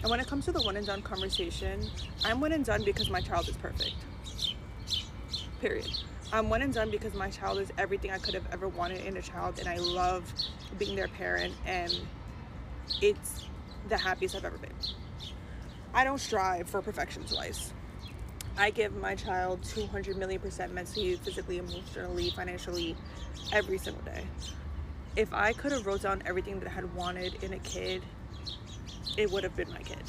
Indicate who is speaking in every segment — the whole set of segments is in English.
Speaker 1: And when it comes to the one and done conversation, I'm one and done because my child is perfect. Period. I'm one and done because my child is everything I could have ever wanted in a child, and I love being their parent, and it's the happiest I've ever been. I don't strive for perfection twice. I give my child 200 million% mentally, physically, emotionally, financially, every single day. If I could have wrote down everything that I had wanted in a kid, it would have been my kid.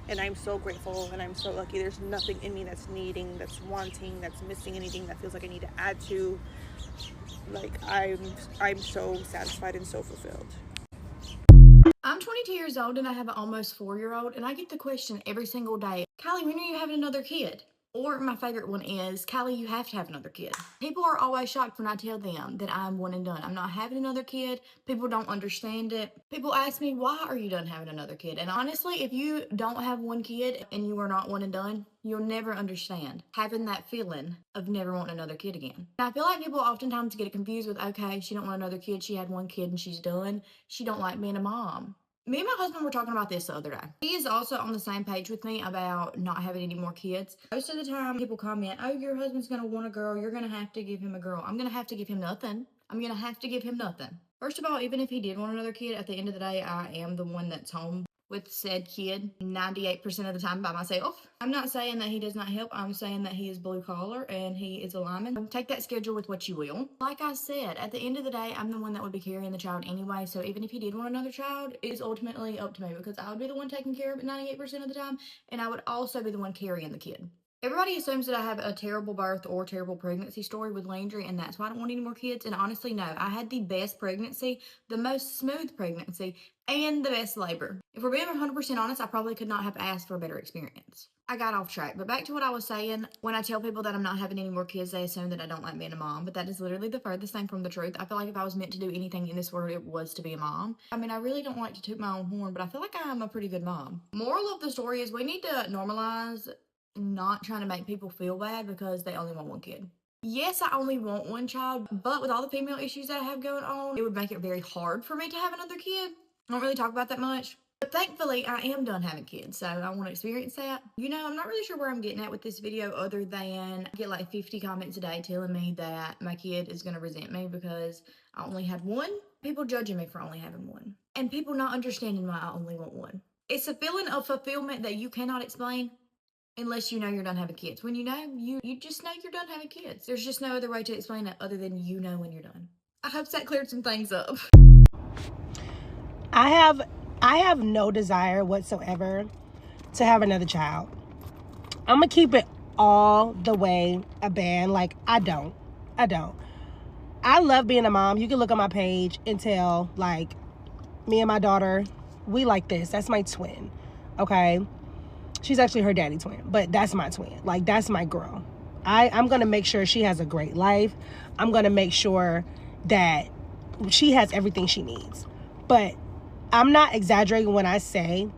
Speaker 1: And I'm so grateful and I'm so lucky. There's nothing in me that's needing, that's wanting, that's missing anything that feels like I need to add to. Like, I'm so satisfied and so fulfilled.
Speaker 2: I'm 22 years old and I have an almost 4-year-old, and I get the question every single day, Kylie, when are you having another kid? Or my favorite one is, Kylie, you have to have another kid. People are always shocked when I tell them that I'm one and done. I'm not having another kid. People don't understand it. People ask me, why are you done having another kid? And honestly, if you don't have one kid and you are not one and done, you'll never understand having that feeling of never wanting another kid again. And I feel like people oftentimes get it confused with, okay, she don't want another kid. She had one kid and she's done. She don't like being a mom. Me and my husband were talking about this the other day. He is also on the same page with me about not having any more kids. Most of the time, people comment, oh, your husband's going to want a girl. You're going to have to give him a girl. I'm going to have to give him nothing. I'm going to have to give him nothing. First of all, even if he did want another kid, at the end of the day, I am the one that's home with said kid 98% of the time by myself. I'm not saying that he does not help. I'm saying that he is blue collar and he is a lineman. Take that schedule with what you will. Like I said, at the end of the day, I'm the one that would be carrying the child anyway. So even if he did want another child, it is ultimately up to me because I would be the one taking care of it 98% of the time. And I would also be the one carrying the kid. Everybody assumes that I have a terrible birth or terrible pregnancy story with Landry, and that's why I don't want any more kids. And honestly, no. I had the best pregnancy, the most smooth pregnancy, and the best labor. If we're being 100% honest, I probably could not have asked for a better experience. I got off track, but back to what I was saying. When I tell people that I'm not having any more kids, they assume that I don't like being a mom, but that is literally the furthest thing from the truth. I feel like if I was meant to do anything in this world, it was to be a mom. I mean, I really don't like to toot my own horn, but I feel like I'm a pretty good mom. Moral of the story is we need to normalize not trying to make people feel bad because they only want one kid. Yes, I only want one child, but with all the female issues that I have going on, it would make it very hard for me to have another kid. I don't really talk about that much. But thankfully, I am done having kids, so I want to experience that. You know, I'm not really sure where I'm getting at with this video other than I get like 50 comments a day telling me that my kid is going to resent me because I only had one. People judging me for only having one. And people not understanding why I only want one. It's a feeling of fulfillment that you cannot explain unless you know you're done having kids. When you know, you just know you're done having kids. There's just no other way to explain it other than you know when you're done. I hope that cleared some things up.
Speaker 3: I have no desire whatsoever to have another child. I'm gonna keep it all the way a band. Like, I don't. I love being a mom. You can look on my page and tell, like, me and my daughter, we like this. That's my twin, okay? She's actually her daddy twin, but that's my twin. Like, that's my girl. I'm gonna make sure she has a great life. I'm gonna make sure that she has everything she needs. But I'm not exaggerating when I say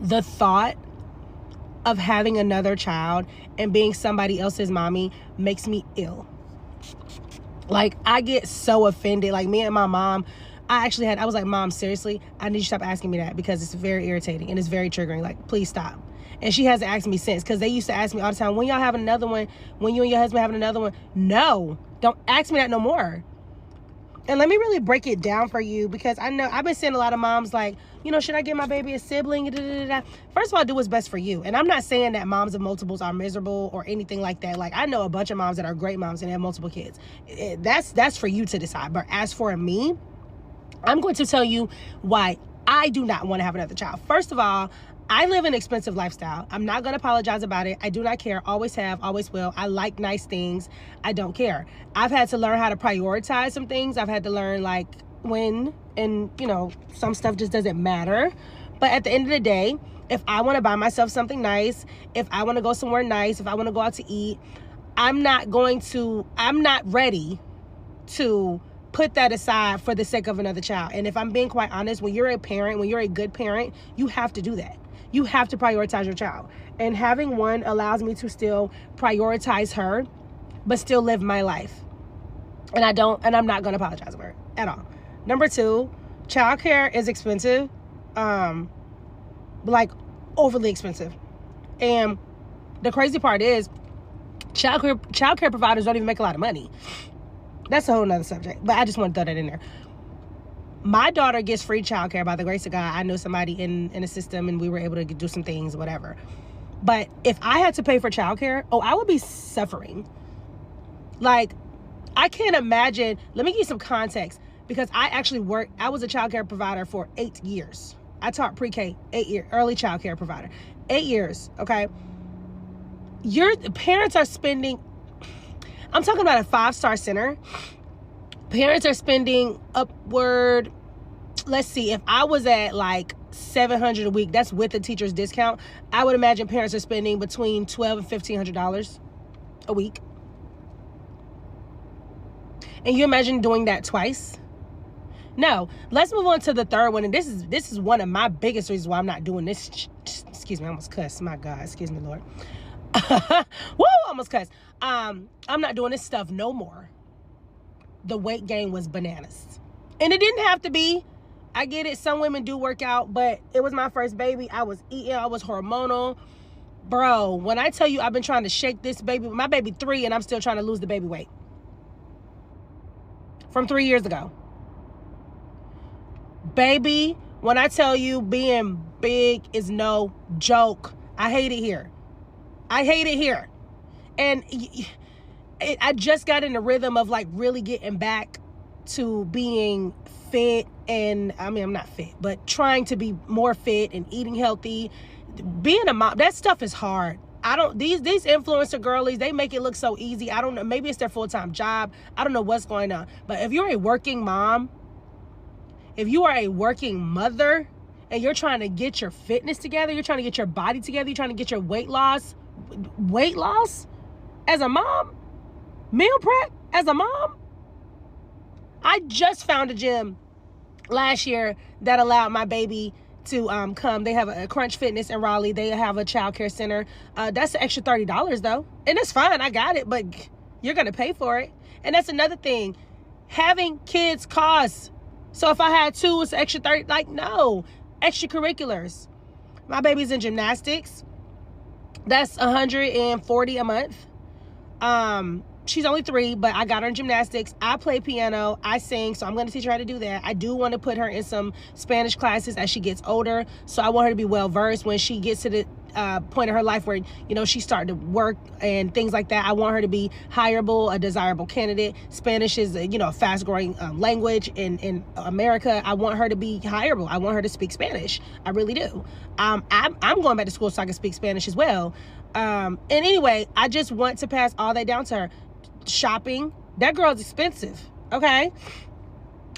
Speaker 3: the thought of having another child and being somebody else's mommy makes me ill. Like, I get so offended. Like, me and my mom, I was like, Mom, seriously, I need you to stop asking me that because it's very irritating and it's very triggering. Like, please stop. And she hasn't asked me since, because they used to ask me all the time, when y'all having another one? When you and your husband having another one? No, don't ask me that no more. And let me really break it down for you, because I know I've been seeing a lot of moms like, you know, should I give my baby a sibling? First of all, do what's best for you. And I'm not saying that moms of multiples are miserable or anything like that. Like, I know a bunch of moms that are great moms and have multiple kids. That's for you to decide. But as for me, I'm going to tell you why I do not want to have another child. First of all, I live an expensive lifestyle. I'm not going to apologize about it. I do not care. Always have, always will. I like nice things. I don't care. I've had to learn how to prioritize some things. I've had to learn, like, when, and, you know, some stuff just doesn't matter. But at the end of the day, if I want to buy myself something nice, if I want to go somewhere nice, if I want to go out to eat, I'm not ready to put that aside for the sake of another child. And if I'm being quite honest, when you're a parent, when you're a good parent, you have to do that. You have to prioritize your child. And having one allows me to still prioritize her, but still live my life. And I'm not going to apologize for it at all. Number two, childcare is expensive. like overly expensive. And the crazy part is childcare providers don't even make a lot of money. That's a whole nother subject, but I just want to throw that in there. My daughter gets free childcare by the grace of God. I know somebody in the system, and we were able to do some things, whatever. But if I had to pay for childcare, I would be suffering. Like, I can't imagine. Let me give you some context, because I was a childcare provider for 8 years. I taught pre-K, 8 years, early childcare provider, 8 years. Okay. Your parents are spending, I'm talking about a 5-star center. Parents are spending upward, let's see, if I was at like $700 a week, that's with the teacher's discount, I would imagine parents are spending between $1,200 and $1,500 a week. And you imagine doing that twice? No. Let's move on to the third one. And this is one of my biggest reasons why I'm not doing this. Excuse me, I almost cussed. My God, excuse me, Lord. Woo, almost cussed. I'm not doing this stuff no more. The weight gain was bananas. And it didn't have to be. I get it. Some women do work out, but it was my first baby. I was eating. I was hormonal. Bro, when I tell you I've been trying to shake this baby, my baby 3, and I'm still trying to lose the baby weight. From 3 years ago. Baby, when I tell you being big is no joke. I hate it here. I hate it here. And I just got in the rhythm of like really getting back to being fit. And I mean, I'm not fit, but trying to be more fit and eating healthy. Being a mom, that stuff is hard. These influencer girlies, they make it look so easy. I don't know. Maybe it's their full-time job. I don't know what's going on. But if you're a working mom, if you are a working mother, and you're trying to get your fitness together, you're trying to get your body together, you're trying to get your weight loss as a mom, meal prep as a mom. I just found a gym last year that allowed my baby to come. They have a Crunch Fitness in Raleigh. They have a child care center. That's an extra $30 though. And it's fine. I got it, but you're going to pay for it. And that's another thing. Having kids costs. So if I had 2, it's extra 30. Like, no. Extracurriculars. My baby's in gymnastics. That's $140 a month. She's only 3, but I got her in gymnastics. I play piano. I sing, so I'm going to teach her how to do that. I do want to put her in some Spanish classes as she gets older. So I want her to be well-versed when she gets to the point of her life where, she's starting to work and things like that. I want her to be hireable, a desirable candidate. Spanish is, a fast-growing language in America. I want her to be hireable. I want her to speak Spanish. I really do. I'm going back to school so I can speak Spanish as well. And anyway, I just want to pass all that down to her. Shopping, that girl's expensive, okay?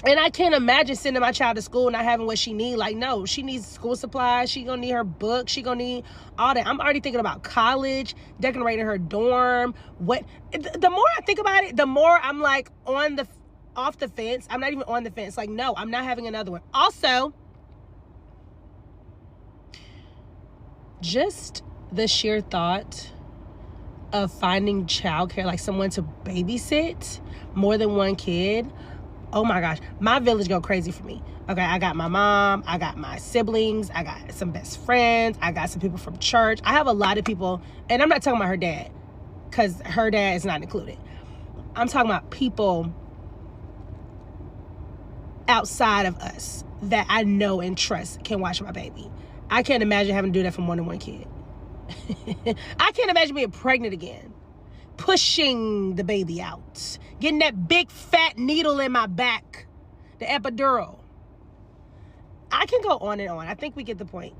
Speaker 3: And I can't imagine sending my child to school and not having what she needs. Like, no, she needs school supplies. She gonna need her books. She gonna need all that. I'm already thinking about college, decorating her dorm. The more I think about it, the more I'm like off the fence. I'm not even on the fence. Like, no, I'm not having another one. Also, just the sheer thought of finding childcare, like someone to babysit more than one kid. Oh my gosh, my village go crazy for me. Okay, I got my mom, I got my siblings, I got some best friends, I got some people from church. I have a lot of people, and I'm not talking about her dad, because her dad is not included. I'm talking about people outside of us that I know and trust can watch my baby. I can't imagine having to do that for more than one kid. I can't imagine being pregnant again, pushing the baby out, getting that big fat needle in my back, the epidural. I can go on and on. I think we get the point.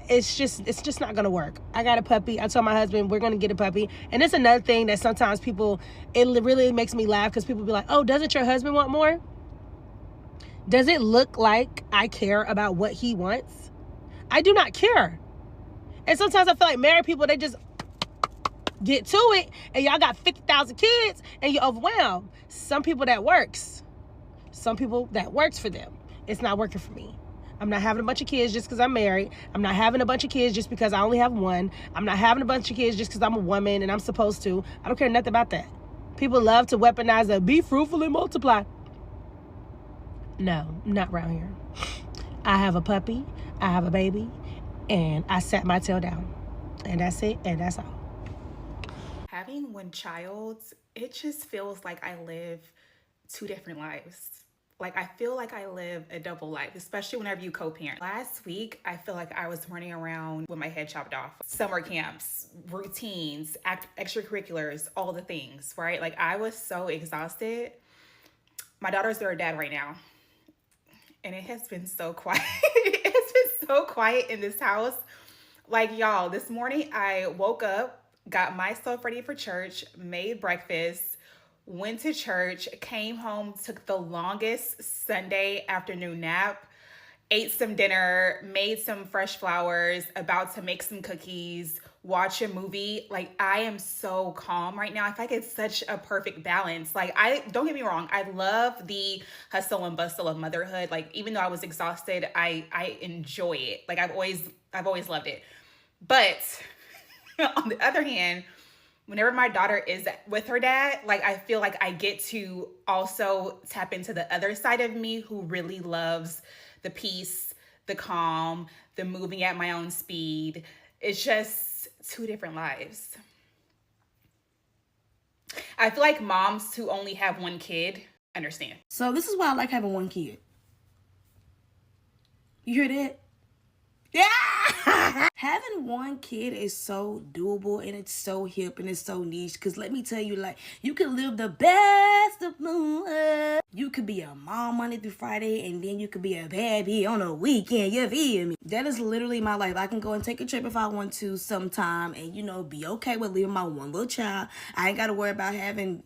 Speaker 3: It's just not gonna work. I got a puppy. I told my husband we're gonna get a puppy. And it's another thing that sometimes it really makes me laugh, because people be like, oh, doesn't your husband want more? Does it look like I care about what he wants? I do not care. And sometimes I feel like married people, they just get to it, and y'all got 50,000 kids, and you're overwhelmed. Some people that works. Some people that works for them. It's not working for me. I'm not having a bunch of kids just because I'm married. I'm not having a bunch of kids just because I only have one. I'm not having a bunch of kids just because I'm a woman and I'm supposed to. I don't care nothing about that. People love to weaponize that. Be fruitful and multiply. No, not around here. I have a puppy. I have a baby. and I sat my tail down. And that's it, and that's all.
Speaker 4: Having one child, it just feels like I live two different lives. Like, I feel like I live a double life, especially whenever you co-parent. Last week, I feel like I was running around with my head chopped off. Summer camps, routines, extracurriculars, all the things, right? Like, I was so exhausted. My daughter's their dad right now. And it has been so quiet. It's been so quiet in this house. Like, y'all, this morning I woke up, got myself ready for church, made breakfast, went to church, came home, took the longest Sunday afternoon nap, ate some dinner, made some fresh flowers, about to make some cookies, watch a movie. Like, I am so calm right now. I feel like it's such a perfect balance. Like, don't get me wrong, I love the hustle and bustle of motherhood. Like, even though I was exhausted, I enjoy it. Like, I've always loved it. But on the other hand, whenever my daughter is with her dad, like, I feel like I get to also tap into the other side of me who really loves the peace, the calm, the moving at my own speed. It's just two different lives. I feel like moms who only have one kid understand.
Speaker 5: So this is why I like having one kid. You hear that? Yeah! Having one kid is so doable and it's so hip and it's so niche. Because let me tell you, like, you can live the best of life. You could be a mom Monday through Friday and then you could be a baby on a weekend. You feel me? That is literally my life. I can go and take a trip if I want to sometime and, you know, be okay with leaving my one little child. I ain't got to worry about having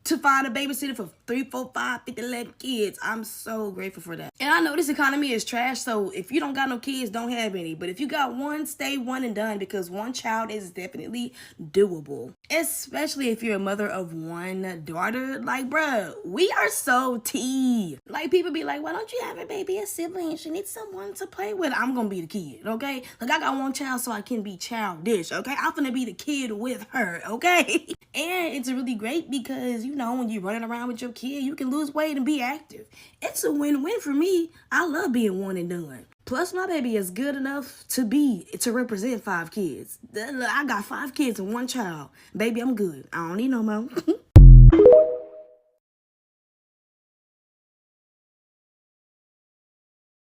Speaker 5: to find a babysitter for 3, 4, 5, 50, 11 kids. I'm so grateful for that. And I know this economy is trash, so if you don't got no kids, don't have any. But if you got one, stay one and done, because one child is definitely doable. Especially if you're a mother of one daughter. Like, bruh, we are so tea. Like, people be like, why don't you have a baby, a sibling? She needs someone to play with. I'm gonna be the kid, okay? Like, I got one child so I can be childish, okay? I'm gonna be the kid with her, okay? And it's really great because, you know, when you're running around with your kid, you can lose weight and be active. It's a win-win for me. I love being one and done. Plus, my baby is good enough to represent 5 kids. I got 5 kids and 1 child. Baby, I'm good. I don't need no more.